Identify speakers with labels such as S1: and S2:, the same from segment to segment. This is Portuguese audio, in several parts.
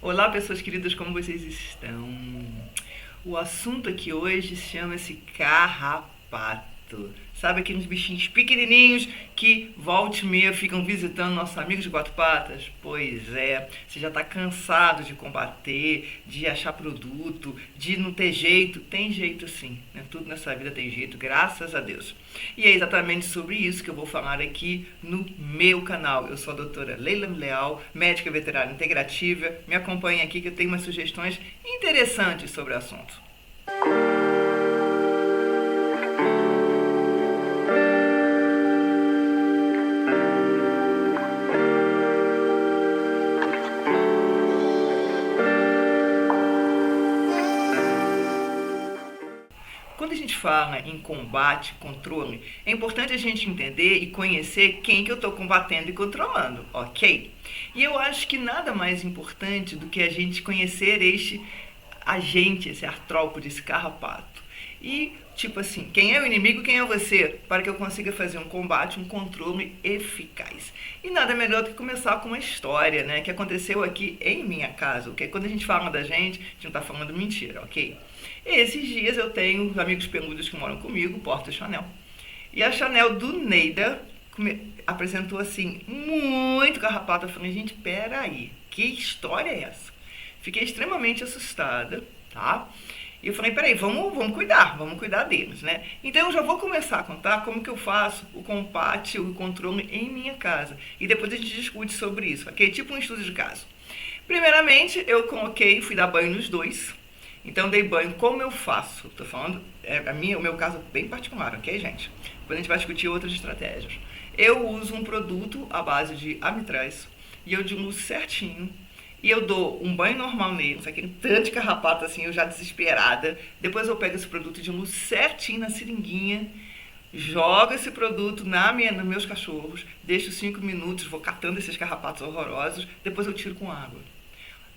S1: Olá, pessoas queridas, como vocês estão? O assunto aqui hoje chama-se carrapato. Sabe aqueles bichinhos pequenininhos que volta e meia ficam visitando nossos amigos de quatro patas? Pois é, você já está cansado de combater, de achar produto, de não ter jeito. Tem jeito sim, né? Tudo nessa vida tem jeito, graças a Deus. E é exatamente sobre isso que eu vou falar aqui no meu canal. Eu sou a doutora Leila Leal, médica veterinária integrativa. Me acompanhe aqui que eu tenho umas sugestões interessantes sobre o assunto. Quando a gente fala em combate, controle, é importante a gente entender e conhecer quem que eu estou combatendo e controlando, ok? E eu acho que nada mais importante do que a gente conhecer este agente, esse artrópode, esse carrapato. E, tipo assim, quem é o inimigo, quem é você, para que eu consiga fazer um combate, um controle eficaz. E nada melhor do que começar com uma história, né, que aconteceu aqui em minha casa, ok? Quando a gente fala da gente não está falando mentira, ok? Esses dias eu tenho amigos peludos que moram comigo, Porta Chanel. E a Chanel do Neida apresentou assim, muito carrapato. Eu falei, gente, peraí, que história é essa? Fiquei extremamente assustada, tá? E eu falei, peraí, vamos cuidar deles, né? Então eu já vou começar a contar como que eu faço o combate, o controle em minha casa. E depois a gente discute sobre isso, ok? Tipo um estudo de caso. Primeiramente, eu coloquei, fui dar banho nos dois. Então dei banho, como eu faço? Tô falando, o meu caso é bem particular, ok, gente? Depois a gente vai discutir outras estratégias. Eu uso um produto à base de amitraz e eu diluo certinho. E eu dou um banho normal nele, só que tanto de carrapato assim, eu já desesperada. Depois eu pego esse produto e diluo certinho na seringuinha, jogo esse produto nos meus cachorros, deixo 5 minutos, vou catando esses carrapatos horrorosos, depois eu tiro com água.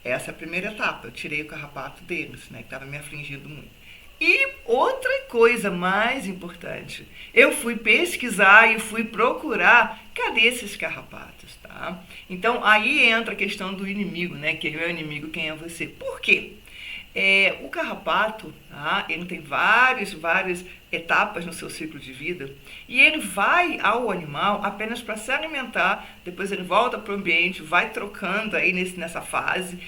S1: Essa é a primeira etapa, eu tirei o carrapato deles, né, que estava me afligindo muito. E outra coisa mais importante, eu fui pesquisar e fui procurar, cadê esses carrapatos, tá? Então aí entra a questão do inimigo, né, quem é o inimigo, quem é você. Por quê? O carrapato, tá? Ele tem várias etapas no seu ciclo de vida e ele vai ao animal apenas para se alimentar, depois ele volta para o ambiente, vai trocando aí nessa fase,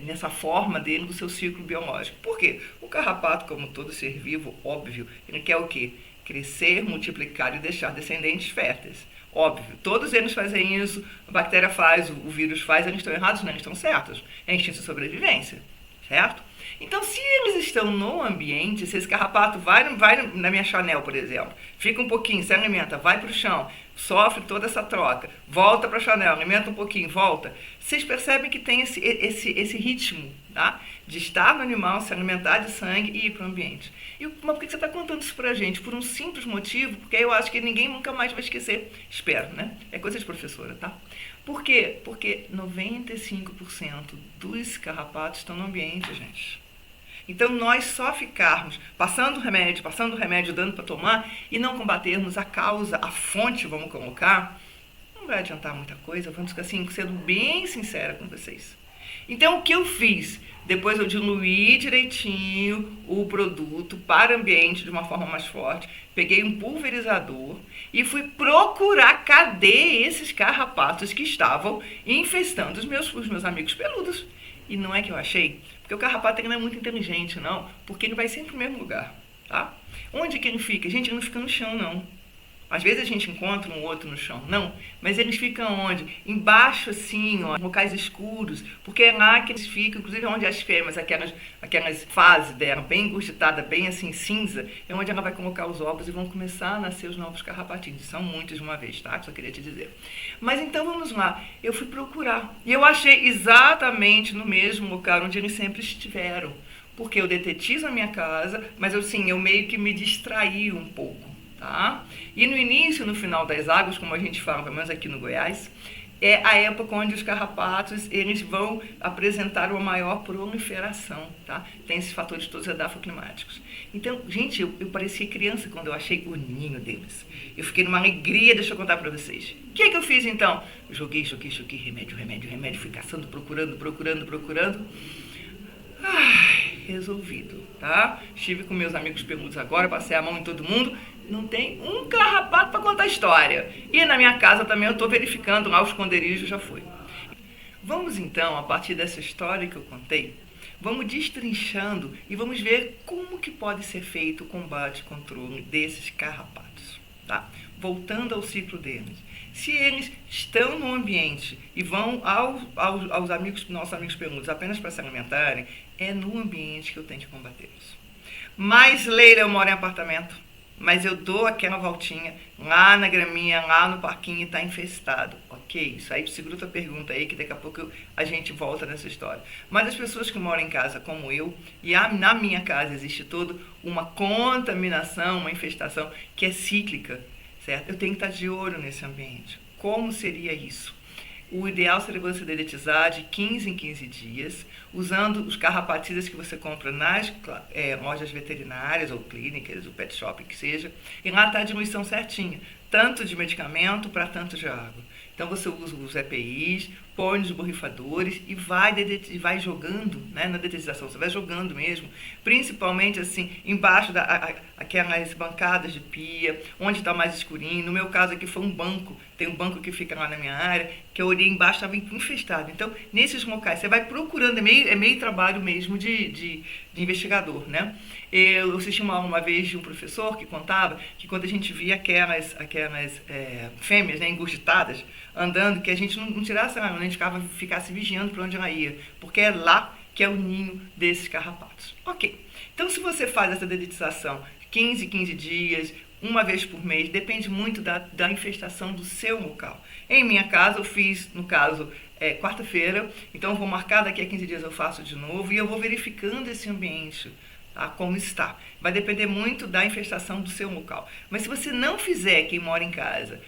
S1: nessa forma dele, do seu ciclo biológico. Por quê? O carrapato, como todo ser vivo, óbvio, ele quer o quê? Crescer, multiplicar e deixar descendentes férteis. Óbvio, todos eles fazem isso, a bactéria faz, o vírus faz, eles estão errados? Não, eles estão certos. É instinto de sobrevivência, certo? Então, se eles estão no ambiente, se esse carrapato vai na minha Chanel, por exemplo, fica um pouquinho, se alimenta, vai para o chão, sofre toda essa troca, volta para a Chanel, alimenta um pouquinho, volta. Vocês percebem que tem esse ritmo, tá? De estar no animal, se alimentar de sangue e ir para o ambiente. Mas por que você está contando isso para a gente? Por um simples motivo, porque eu acho que ninguém nunca mais vai esquecer. Espero, né? É coisa de professora, tá? Por quê? Porque 95% dos carrapatos estão no ambiente, gente. Então, nós só ficarmos passando remédio, dando para tomar e não combatermos a causa, a fonte, vamos colocar, não vai adiantar muita coisa. Vamos ficar assim, sendo bem sincera com vocês. Então, o que eu fiz? Depois eu diluí direitinho o produto para o ambiente de uma forma mais forte. Peguei um pulverizador e fui procurar cadê esses carrapatos que estavam infestando os meus amigos peludos. E não é que eu achei, porque o carrapato ele não é muito inteligente, não, porque ele vai sempre no mesmo lugar, tá? Onde que ele fica? Gente, ele não fica no chão, não. Às vezes a gente encontra um outro no chão, não, mas eles ficam onde? Embaixo, assim, ó, locais escuros, porque é lá que eles ficam, inclusive onde as fêmeas, aquelas fases dela, bem engurgitada, bem assim, cinza, é onde ela vai colocar os ovos e vão começar a nascer os novos carrapatinhos. São muitos de uma vez, tá? Só queria te dizer. Mas então vamos lá, eu fui procurar, e eu achei exatamente no mesmo lugar onde eles sempre estiveram, porque eu detetizo a minha casa, mas eu meio que me distraí um pouco. Tá? E no início, no final das águas, como a gente fala, pelo menos aqui no Goiás, é a época onde os carrapatos eles vão apresentar uma maior proliferação, tá? Tem esses fatores todos edafoclimáticos. Então, gente, eu parecia criança quando eu achei o ninho deles. Eu fiquei numa alegria, deixa eu contar pra vocês. O que eu fiz então? Joguei, remédio, fui caçando, procurando. Resolvido, tá? Estive com meus amigos peludos agora, passei a mão em todo mundo, não tem um carrapato para contar história. E na minha casa também eu estou verificando lá o esconderijo, já foi. Vamos então, a partir dessa história que eu contei, vamos destrinchando e vamos ver como que pode ser feito o combate e controle desses carrapatos, tá? Voltando ao ciclo deles. Se eles estão no ambiente e vão aos nossos amigos peludos apenas para se alimentarem, é no ambiente que eu tenho que combatê-los. Mas, Leila, eu moro em apartamento, mas eu dou aquela voltinha lá na graminha, lá no parquinho e está infestado. Ok, isso aí segura tua pergunta aí, que daqui a pouco a gente volta nessa história. Mas as pessoas que moram em casa como eu, e na minha casa existe toda uma contaminação, uma infestação que é cíclica, certo? Eu tenho que estar de olho nesse ambiente. Como seria isso? O ideal seria você dedetizar de 15 em 15 dias, usando os carrapaticidas que você compra nas lojas veterinárias ou clínicas, ou pet shop, que seja, e lá está a diluição certinha, tanto de medicamento para tanto de água. Então você usa os EPIs, põe nos borrifadores e vai jogando, né, na dedetização, você vai jogando mesmo, principalmente assim, embaixo aquelas bancadas de pia, onde está mais escurinho. No meu caso aqui foi um banco, tem um banco que fica lá na minha área, que eu olhei embaixo, estava infestado. Então, nesses locais, você vai procurando, é meio trabalho mesmo de investigador, né? Eu assisti uma vez de um professor que contava que quando a gente via aquelas fêmeas, né, engurgitadas, andando, que a gente não tirasse a gente ficasse vigiando para onde ela ia, porque é lá que é o ninho desses carrapatos. Ok, então se você faz essa dedetização 15 dias, uma vez por mês, depende muito da infestação do seu local. Em minha casa, eu fiz, no caso, quarta-feira, então eu vou marcar, daqui a 15 dias eu faço de novo e eu vou verificando esse ambiente, tá, como está. Vai depender muito da infestação do seu local. Mas se você não fizer, quem mora em casa,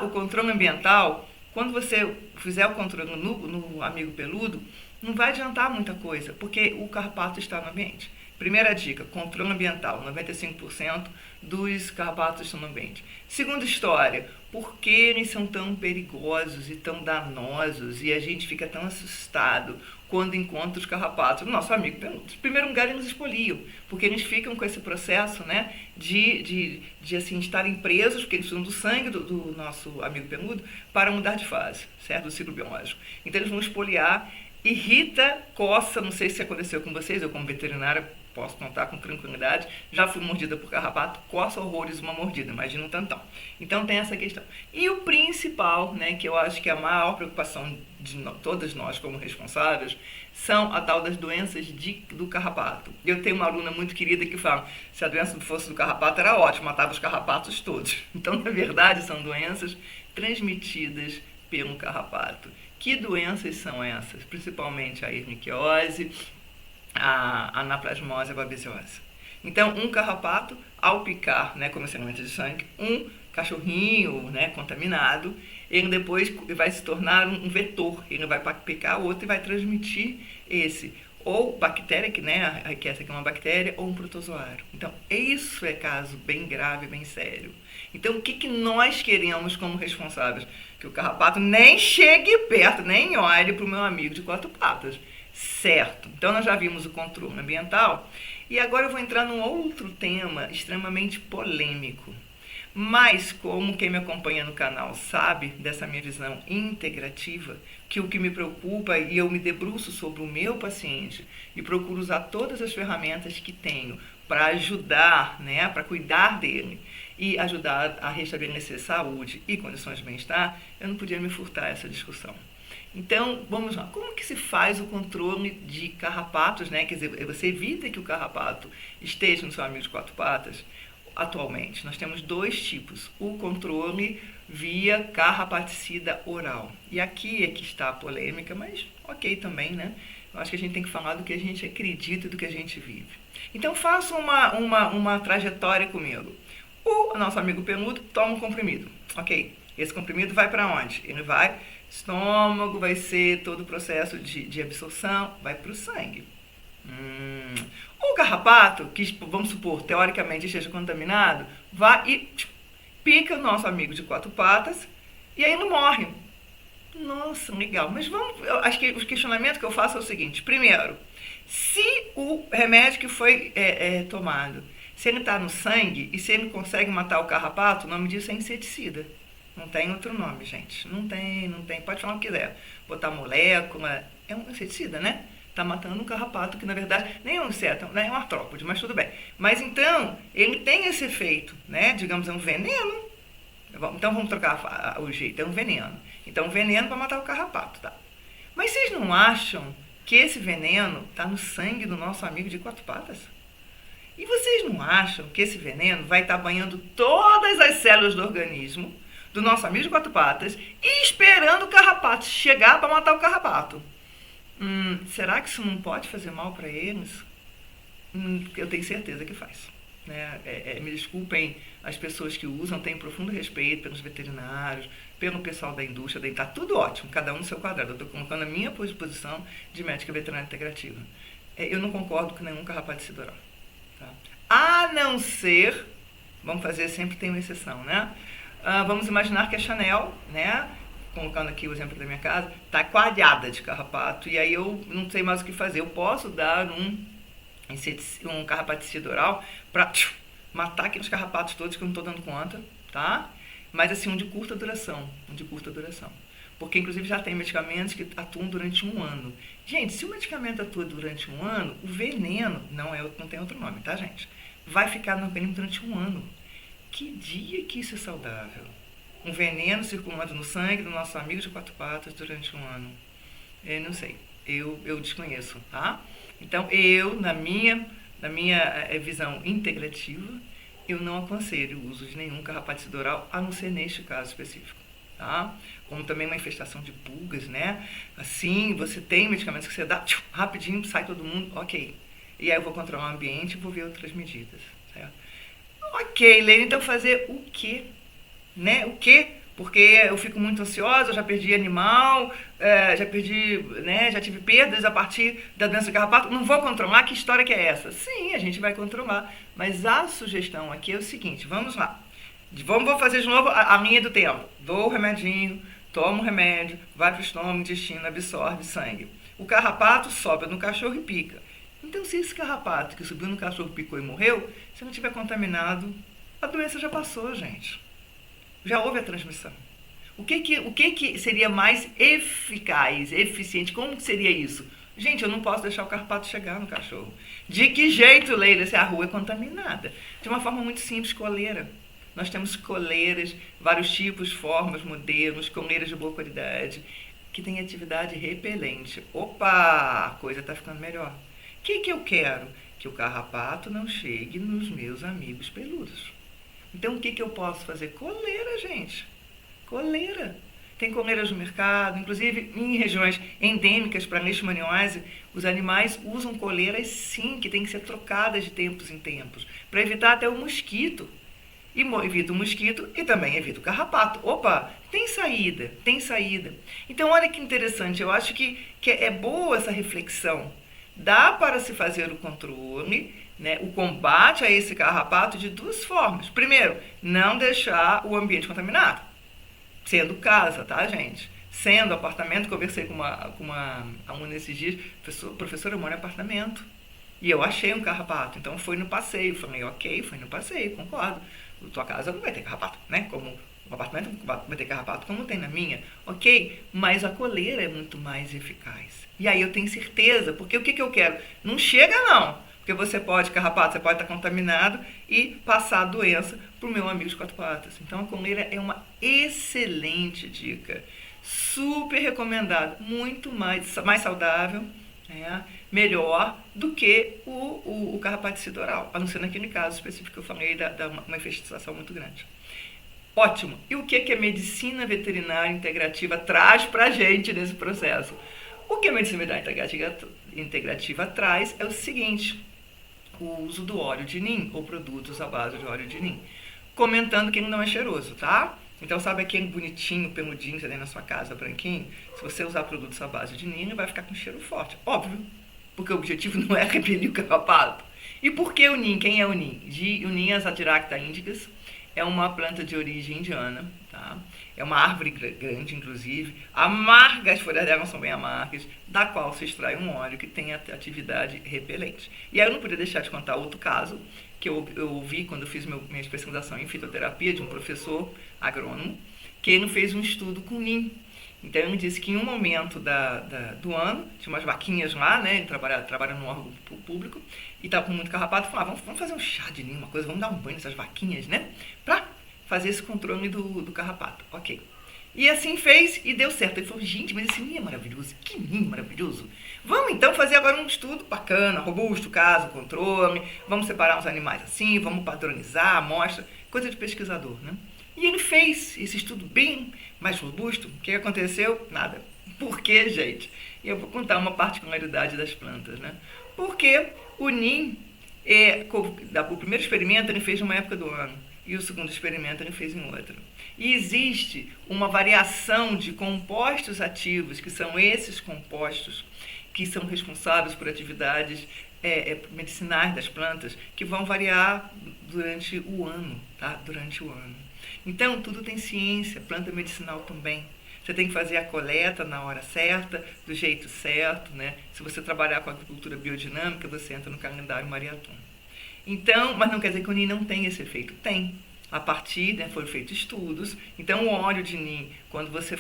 S1: o controle ambiental, quando você fizer o controle no amigo peludo, não vai adiantar muita coisa, porque o carrapato está no ambiente. Primeira dica, controle ambiental, 95% dos carrapatos estão no ambiente. Segunda história, por que eles são tão perigosos e tão danosos e a gente fica tão assustado quando encontra os carrapatos? Nosso amigo peludo. Em primeiro lugar, eles expoliam, porque eles ficam com esse processo, né, de estarem presos, porque eles precisam do sangue do nosso amigo peludo para mudar de fase, certo? Do ciclo biológico. Então eles vão expoliar, irrita, coça, não sei se aconteceu com vocês, eu como veterinária posso contar com tranquilidade, já fui mordida por carrapato, coça horrores uma mordida, imagina um tantão. Então tem essa questão. E o principal, né, que eu acho que é a maior preocupação de todas nós como responsáveis, são a tal das doenças do carrapato. Eu tenho uma aluna muito querida que fala, se a doença fosse do carrapato era ótimo, matava os carrapatos todos. Então, na verdade, são doenças transmitidas pelo carrapato. Que doenças são essas? Principalmente a ehrlichiose, a anaplasmose e a babesiose. Então, um carrapato, ao picar, né, como segmento de sangue, um cachorrinho, né, contaminado, ele depois vai se tornar um vetor. Ele vai picar o outro e vai transmitir esse. Ou bactéria, que essa aqui é uma bactéria, ou um protozoário. Então, isso é caso bem grave, bem sério. Então, o que nós queremos como responsáveis? Que o carrapato nem chegue perto, nem olhe para o meu amigo de quatro patas. Certo. Então, nós já vimos o controle ambiental. E agora eu vou entrar num outro tema extremamente polêmico. Mas, como quem me acompanha no canal sabe dessa minha visão integrativa, que o que me preocupa, e eu me debruço sobre o meu paciente e procuro usar todas as ferramentas que tenho para ajudar, né, para cuidar dele e ajudar a restabelecer saúde e condições de bem-estar, eu não podia me furtar essa discussão. Então, vamos lá. Como que se faz o controle de carrapatos, né? Quer dizer, você evita que o carrapato esteja no seu amigo de quatro patas? Atualmente, nós temos dois tipos. O controle via carrapaticida oral. E aqui é que está a polêmica, mas ok também, né? Eu acho que a gente tem que falar do que a gente acredita e do que a gente vive. Então, faça uma trajetória comigo. O nosso amigo peludo toma um comprimido. Ok, esse comprimido vai para onde? Ele vai Estômago vai ser todo o processo de absorção, vai para o sangue. O carrapato, que vamos supor, teoricamente esteja contaminado, vai e pica o nosso amigo de 4 patas e aí não morre. Nossa, legal. Mas vamos. Acho que o questionamento que eu faço é o seguinte: primeiro, se o remédio que foi tomado, se ele está no sangue e se ele consegue matar o carrapato, o nome disso é inseticida. Não tem outro nome, gente. Não tem. Pode falar o que quiser. Botar molécula. É um inseticida, né? Está matando um carrapato que, na verdade, nem é um inseto, né? É um artrópode, mas tudo bem. Mas então, ele tem esse efeito, né? Digamos, é um veneno. Então vamos trocar o jeito, é um veneno. Então, um veneno para matar o carrapato, tá? Mas vocês não acham que esse veneno está no sangue do nosso amigo de 4 patas? E vocês não acham que esse veneno vai estar banhando todas as células do organismo do nosso amigo de 4 patas e esperando o carrapato chegar para matar o carrapato? Será que isso não pode fazer mal para eles? Eu tenho certeza que faz. Né? Me desculpem as pessoas que usam, tenho profundo respeito pelos veterinários, pelo pessoal da indústria, está tudo ótimo, cada um no seu quadrado. Eu estou colocando a minha posição de médica veterinária integrativa. Eu não concordo com nenhum carrapaticida oral. Tá? A não ser, vamos fazer, sempre tem uma exceção, né? Vamos imaginar que a Chanel, né? Colocando aqui o exemplo da minha casa, está coalhada de carrapato, e aí eu não sei mais o que fazer. Eu posso dar um carrapaticida oral para matar aqueles carrapatos todos que eu não estou dando conta, tá? Mas assim, um de curta duração. Porque inclusive já tem medicamentos que atuam durante 1 ano. Gente, se o medicamento atua durante 1 ano, o veneno, não tem outro nome, tá, gente? Vai ficar no organismo durante 1 ano. Que dia que isso é saudável? Um veneno circulando no sangue do nosso amigo de 4 patas durante 1 ano. Eu não sei. Eu desconheço, tá? Então, na minha visão integrativa, eu não aconselho o uso de nenhum carrapaticida oral, a não ser neste caso específico, tá? Como também uma infestação de pulgas, né? Assim, você tem medicamentos que você dá, rapidinho, sai todo mundo, ok. E aí eu vou controlar o ambiente e vou ver outras medidas, certo? Ok, Lene, então fazer o quê? Né? O quê? Porque eu fico muito ansiosa, eu já perdi animal, já tive perdas a partir da doença do carrapato. Não vou controlar? Que história que é essa? Sim, a gente vai controlar. Mas a sugestão aqui é o seguinte, vamos lá. Vou fazer de novo a linha do tempo. Dou o remedinho, tomo o remédio, vai para o estômago, intestino, absorve sangue. O carrapato sobe no cachorro e pica. Então, se esse carrapato que subiu no cachorro, picou e morreu, se não tiver contaminado, a doença já passou, gente. Já houve a transmissão. O que seria mais eficaz, eficiente? Como que seria isso? Gente, eu não posso deixar o carrapato chegar no cachorro. De que jeito, Leila, se a rua é contaminada? De uma forma muito simples, coleira. Nós temos coleiras, vários tipos, formas, modelos, coleiras de boa qualidade, que têm atividade repelente. Opa, a coisa está ficando melhor. O que eu quero? Que o carrapato não chegue nos meus amigos peludos. Então, o que eu posso fazer? Coleira, gente. Coleira. Tem coleiras no mercado, inclusive em regiões endêmicas para leishmaniose, os animais usam coleiras sim, que tem que ser trocadas de tempos em tempos, para evitar até o mosquito. E evita o mosquito e também evita o carrapato. Opa, tem saída. Então, olha que interessante, eu acho que é boa essa reflexão. Dá para se fazer o controle, né, o combate a esse carrapato de 2 formas. Primeiro, não deixar o ambiente contaminado. Sendo casa, tá, gente? Sendo apartamento, conversei com uma aluna esses dias, professora, eu moro em apartamento. E eu achei um carrapato, então foi no passeio. Falei, ok, foi no passeio, concordo. Na tua casa não vai ter carrapato, né? Como o apartamento vai ter carrapato, como tem na minha. Ok, mas a coleira é muito mais eficaz. E aí eu tenho certeza, porque o que eu quero? Não chega não, porque você pode estar contaminado e passar a doença para o meu amigo de 4 patas. Então a coleira é uma excelente dica, super recomendada, muito mais saudável, né? Melhor do que o carrapaticida oral, a não ser naquele caso específico que eu falei da uma infestação muito grande. Ótimo. E o que a medicina veterinária integrativa traz para a gente nesse processo? O que a medicina veterinária integrativa traz é o seguinte, o uso do óleo de nim, ou produtos à base de óleo de nim. Comentando que ele não é cheiroso, tá? Então, sabe aquele bonitinho, peludinho que você tem na sua casa, branquinho? Se você usar produtos à base de ninho, vai ficar com cheiro forte. Óbvio, porque o objetivo não é repelir o carrapato. E por que o ninho? Quem é o ninho? O ninho Azadirachta indicus é uma planta de origem indiana, tá? É uma árvore grande, inclusive, amarga, as folhas dela são bem amargas, da qual se extrai um óleo que tem atividade repelente. E aí eu não podia deixar de contar outro caso, que eu ouvi quando eu fiz minha especialização em fitoterapia, de um professor agrônomo, que ele fez um estudo com ninho. Então ele disse que em um momento do ano, tinha umas vaquinhas lá, né? Ele trabalha num órgão público, e estava com muito carrapato, falava, vamos fazer um chá de ninho, uma coisa, vamos dar um banho nessas vaquinhas, né? Pra fazer esse controle do carrapato. Ok. E assim fez e deu certo. Ele falou, gente, mas esse ninho é maravilhoso, que ninho maravilhoso. Vamos então fazer agora um estudo bacana, robusto, caso, controle, vamos separar os animais assim, vamos padronizar a amostra, coisa de pesquisador, né? E ele fez esse estudo bem mais robusto. O que aconteceu? Nada. Por quê, gente? E eu vou contar uma particularidade das plantas, né? Porque o ninho, o primeiro experimento ele fez numa época do ano, e o segundo experimento ele fez em outra. E existe uma variação de compostos ativos, que são esses compostos que são responsáveis por atividades medicinais das plantas, que vão variar durante o ano, tá? Durante o ano. Então, tudo tem ciência, planta medicinal também. Você tem que fazer a coleta na hora certa, do jeito certo, né? Se você trabalhar com agricultura biodinâmica, você entra no calendário Mariaton. Então, mas não quer dizer que o ninho não tem esse efeito. Tem. A partir, né, foram feitos estudos. Então, o óleo de ninho, quando você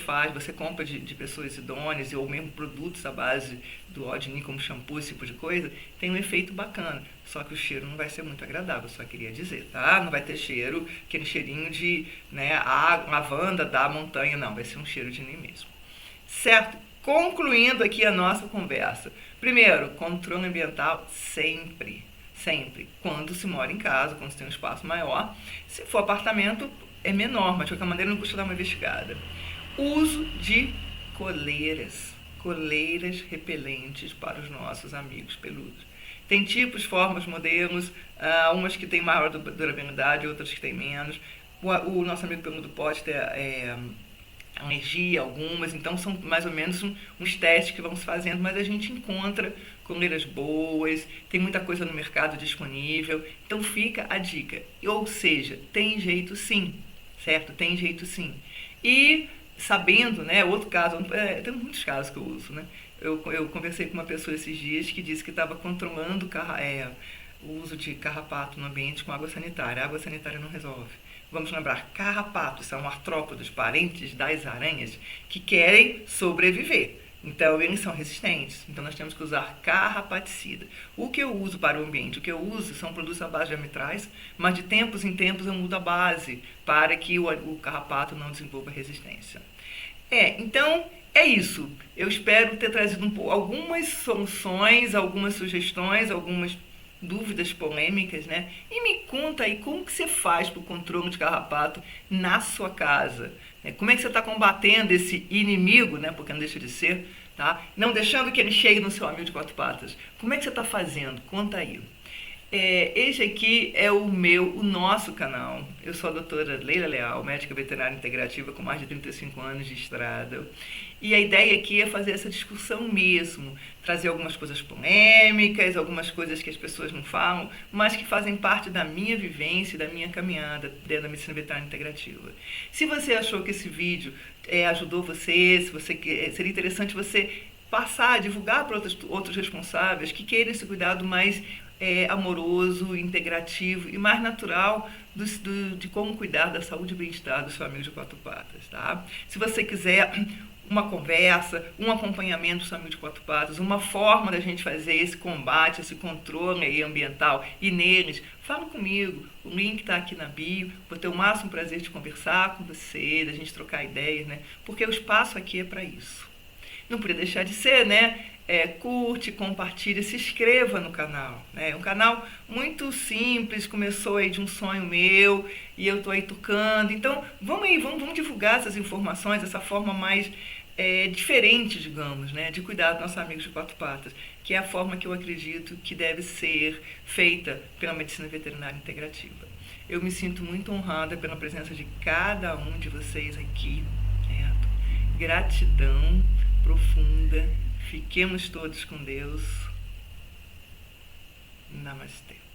S1: compra de pessoas idôneas, ou mesmo produtos à base do óleo de ninho, como shampoo, esse tipo de coisa, tem um efeito bacana. Só que o cheiro não vai ser muito agradável, só queria dizer, tá? Não vai ter cheiro, aquele cheirinho de, né, lavanda da montanha, não. Vai ser um cheiro de ninho mesmo. Certo? Concluindo aqui a nossa conversa. Primeiro, controle ambiental sempre. Sempre. Quando se mora em casa, quando se tem um espaço maior. Se for apartamento, é menor, mas de qualquer maneira não custa dar uma investigada. Uso de coleiras. Coleiras repelentes para os nossos amigos peludos. Tem tipos, formas, modelos, umas que têm maior durabilidade, outras que têm menos. O nosso amigo peludo pode ter alergia, algumas, então são mais ou menos uns testes que vamos fazendo, mas a gente encontra coleiras boas, tem muita coisa no mercado disponível, então fica a dica. Ou seja, tem jeito sim, certo? Tem jeito sim. E sabendo, né, outro caso, tem muitos casos que eu uso, né? Eu conversei com uma pessoa esses dias que disse que estava controlando o uso de carrapato no ambiente com água sanitária. A água sanitária não resolve. Vamos lembrar, carrapatos são artrópodos, parentes das aranhas, que querem sobreviver. Então, eles são resistentes. Então, nós temos que usar carrapaticida. O que eu uso para o ambiente? O que eu uso são produtos à base de amitraz, mas de tempos em tempos eu mudo a base para que o carrapato não desenvolva resistência. Então, é isso. Eu espero ter trazido algumas soluções, algumas sugestões, algumas dúvidas polêmicas, né? E me conta aí como que você faz para o controle de carrapato na sua casa. Né? Como é que você está combatendo esse inimigo, né? Porque não deixa de ser, tá? Não deixando que ele chegue no seu amigo de quatro patas. Como é que você está fazendo? Conta aí. Este aqui é o nosso canal. Eu sou a doutora Leila Leal, médica veterinária integrativa com mais de 35 anos de estrada. E a ideia aqui é fazer essa discussão mesmo, trazer algumas coisas polêmicas, algumas coisas que as pessoas não falam, mas que fazem parte da minha vivência e da minha caminhada dentro da medicina veterinária integrativa. Se você achou que esse vídeo ajudou você, seria interessante você passar, divulgar para outros responsáveis que queiram esse cuidado mais amoroso, integrativo e mais natural de como cuidar da saúde e bem-estar do seu amigo de quatro patas, tá? Se você quiser uma conversa, um acompanhamento do seu amigo de quatro patas, uma forma da gente fazer esse combate, esse controle aí ambiental e neles, fala comigo, o link está aqui na bio, vou ter o máximo prazer de conversar com você, da gente trocar ideias, né? Porque o espaço aqui é para isso. Não podia deixar de ser, né? Curte, compartilha, se inscreva no canal. É um canal muito simples, começou aí de um sonho meu e eu estou aí tocando. Então, vamos divulgar essas informações, essa forma mais diferente, digamos, né, de cuidar dos nossos amigos de quatro patas, que é a forma que eu acredito que deve ser feita pela medicina veterinária integrativa. Eu me sinto muito honrada pela presença de cada um de vocês aqui, certo? Gratidão profunda. Fiquemos todos com Deus. Namastê.